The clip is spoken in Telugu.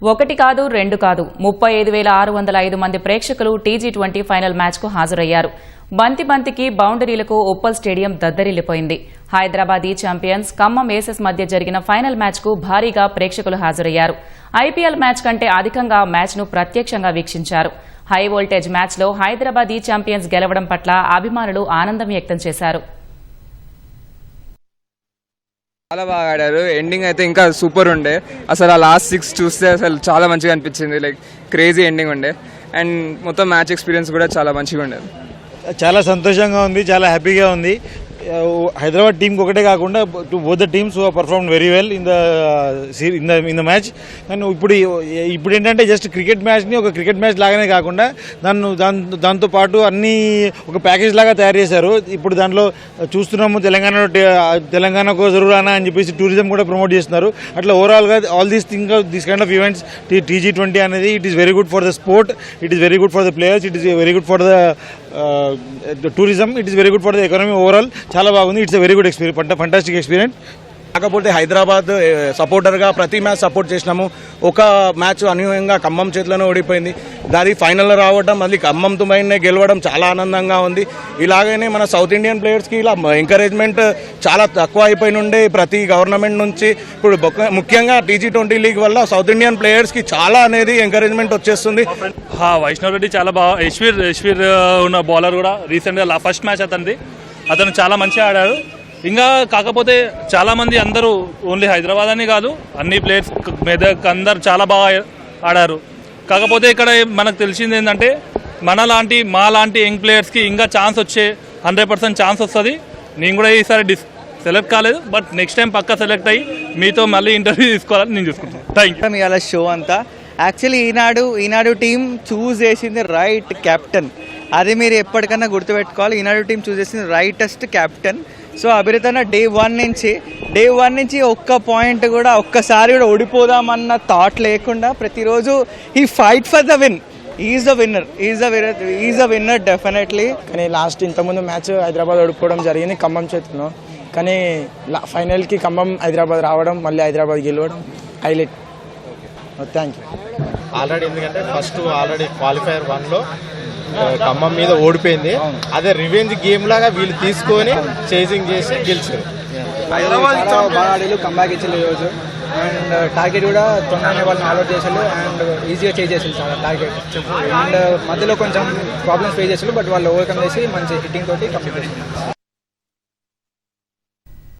ఒకటి కాదు రెండు కాదు 35,605 మంది ప్రేక్షకులు టీ20 ఫైనల్ మ్యాచ్కు హాజరయ్యారు. బంతికి బౌండరీలకు ఉప్పల్ స్టేడియం దద్దరిల్లిపోయింది. హైదరాబాదీ ఛాంపియన్స్ ఖమ్మం ఏసెస్ మధ్య జరిగిన ఫైనల్ మ్యాచ్కు భారీగా ప్రేక్షకులు హాజరయ్యారు. ఐపీఎల్ మ్యాచ్ కంటే అధికంగా మ్యాచ్ను ప్రత్యక్షంగా వీక్షించారు. హై వోల్టేజ్ మ్యాచ్లో హైదరాబాదీ ఛాంపియన్స్ గెలవడం పట్ల అభిమానులు ఆనందం వ్యక్తం చేశారు. చాలా బాగా ఆడారు. ఎండింగ్ అయితే ఇంకా సూపర్ ఉండే. అసలు ఆ లాస్ట్ 6 చూస్తే అసలు చాలా మంచిగా అనిపించింది. లైక్ క్రేజీ ఎండింగ్ ఉండే అండ్ మొత్తం మ్యాచ్ ఎక్స్పీరియన్స్ కూడా చాలా మంచిగా ఉండేది. చాలా సంతోషంగా ఉంది, చాలా హ్యాపీగా ఉంది. హైదరాబాద్ టీంకి ఒకటే కాకుండా both the teams perform very well in the match. కానీ ఇప్పుడు ఏంటంటే జస్ట్ క్రికెట్ మ్యాచ్ని ఒక క్రికెట్ మ్యాచ్ లాగానే కాకుండా దాంతో పాటు అన్ని ఒక ప్యాకేజ్ లాగా తయారు చేశారు. ఇప్పుడు దాంట్లో చూస్తున్నాము తెలంగాణకు జరూరానా అని చెప్పేసి టూరిజం కూడా ప్రమోట్ చేస్తున్నారు. అట్లా ఓవరాల్గా all these kind of events టీ20 అనేది it is very good for the sport, it is very good for the players, it is very good for the tourism, it is very good for the economy. Overall చాలా బాగుంది. It's very good experience, fantastic experience. కాకపోతే హైదరాబాద్ సపోర్టర్గా ప్రతి మ్యాచ్ సపోర్ట్ చేసినాము. ఒక మ్యాచ్ అనూహ్యంగా ఖమ్మం చేతిలోనే ఓడిపోయింది. దాని ఫైనల్లో రావడం, మళ్ళీ ఖమ్మంతో మైనే గెలవడం చాలా ఆనందంగా ఉంది. ఇలాగనే మన సౌత్ ఇండియన్ ప్లేయర్స్కి ఇలా ఎంకరేజ్మెంట్ చాలా తక్కువ అయిపోయి ఉండే ప్రతి గవర్నమెంట్ నుంచి. ఇప్పుడు ముఖ్యంగా టీ20 లీగ్ వల్ల సౌత్ ఇండియన్ ప్లేయర్స్కి చాలా అనేది ఎంకరేజ్మెంట్ వచ్చేస్తుంది. వైష్ణవ్ రెడ్డి చాలా బాగా, యశ్వీర్ ఉన్న బౌలర్ కూడా రీసెంట్గా ఫస్ట్ మ్యాచ్ అతను చాలా మంచిగా ఆడాడు. ఇంకా కాకపోతే చాలా మంది అందరూ ఓన్లీ హైదరాబాద్ అని కాదు, అన్ని ప్లేయర్స్ మెదక్ అందరు చాలా బాగా ఆడారు. కాకపోతే ఇక్కడ మనకు తెలిసింది ఏంటంటే మా లాంటి యంగ్ ప్లేయర్స్కి ఇంకా ఛాన్స్ వచ్చే 100% ఛాన్స్ వస్తుంది. నేను కూడా ఈసారి సెలెక్ట్ కాలేదు, బట్ నెక్స్ట్ టైం పక్కా సెలెక్ట్ అయ్యి మీతో మళ్ళీ ఇంటర్వ్యూ తీసుకోవాలని నేను చూసుకుంటాను. Thank you. ఇవాళ షో అంతా యాక్చువల్లీ ఈనాడు టీం చూస్ చేసింది రైట్ కెప్టెన్. అది మీరు ఎప్పటికన్నా గుర్తుపెట్టుకోవాలి. ఈనాడు టీం చూస్ చేసింది రైటెస్ట్ కెప్టెన్. సో అభిరితన డే వన్ నుంచి ఒక్క పాయింట్ కూడా ఒక్కసారి కూడా ఓడిపోదామన్న థాట్ లేకుండా ప్రతిరోజు ఈ fight for the win. Is the winner definitely. కానీ లాస్ట్ ఇంతకుముందు మ్యాచ్ హైదరాబాద్ ఓడిపోవడం జరిగింది ఖమ్మం చేతిలో. కానీ ఫైనల్కి ఖమ్మం హైదరాబాద్ రావడం, మళ్ళీ హైదరాబాద్ గెలవడం హైలైట్. Thank you. ఆల్రెడీ ఎందుకంటే ఫస్ట్ క్వాలిఫైయర్ 1లో ఖమ్మం మీద ఓడిపోయింది. అదే రివెంజ్ గేమ్ లాగా వీళ్ళు తీసుకొని చేసింగ్ చేసి గెలిచారు. హైదరాబాద్ బాగా ఆడేళ్ళు కంబ్యాక్ ఇచ్చారు ఈరోజు. అండ్ టార్గెట్ కూడా తొందరనే వాళ్ళని ఆల్అౌట్ చేశారు అండ్ ఈజీగా చేసేసారు చాలా టార్గెట్. అండ్ మధ్యలో కొంచెం ప్రాబ్లమ్స్ ఫేస్ చేశారు, బట్ వాళ్ళు ఓవర్కమ్ చేసి మంచి హిట్టింగ్ తోటి కంప్లీట్ చేశారు.